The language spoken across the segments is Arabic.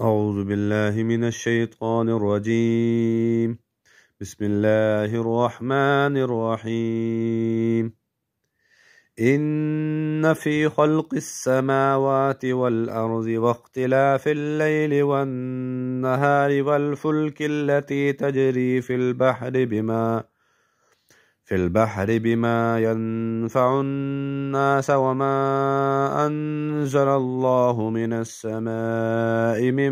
أعوذ بالله من الشيطان الرجيم. بسم الله الرحمن الرحيم. إن في خلق السماوات والأرض واختلاف الليل والنهار والفلك التي تجري في البحر بما ينفع الناس وما أنزل الله من السماء من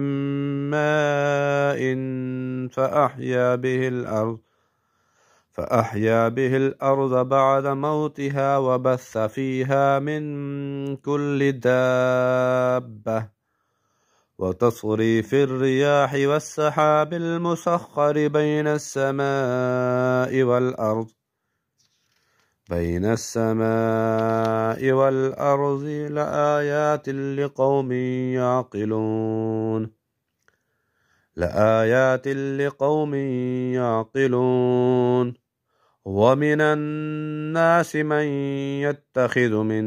ماء فأحيا به الأرض بعد موتها وبث فيها من كل دابة وتصريف الرياح والسحاب المسخر بين السماء والأرض لآيات لقوم يعقلون. ومن الناس من يتخذ من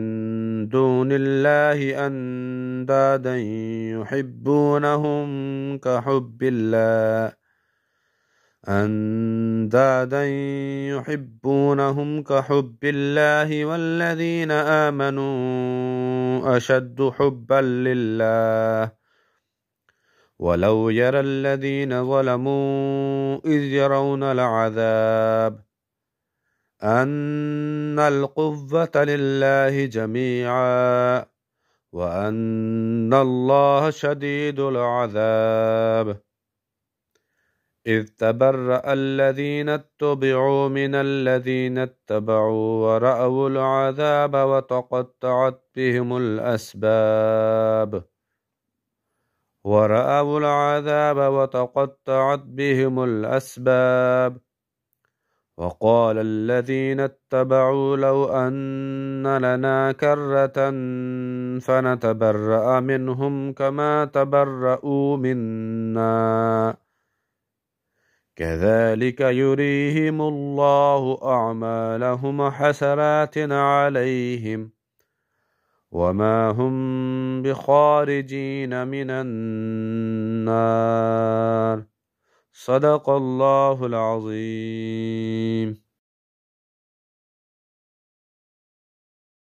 دون الله أندادا يحبونهم كحب الله والذين آمنوا أشد حبا لله. ولو يرى الذين ظلموا إذ يرون العذاب أن القوة لله جميعا وأن الله شديد العذاب. إذ تبرأ الذين اتبعوا من الذين اتبعوا ورأوا العذاب وتقطعت بهم الأسباب. وقال الذين اتبعوا لو أن لنا كرة فنتبرأ منهم كما تبرأوا منا كذلك يريهم الله أعمالهم حسرات عليهم وما هم بخارجين من النار. صدق الله العظيم.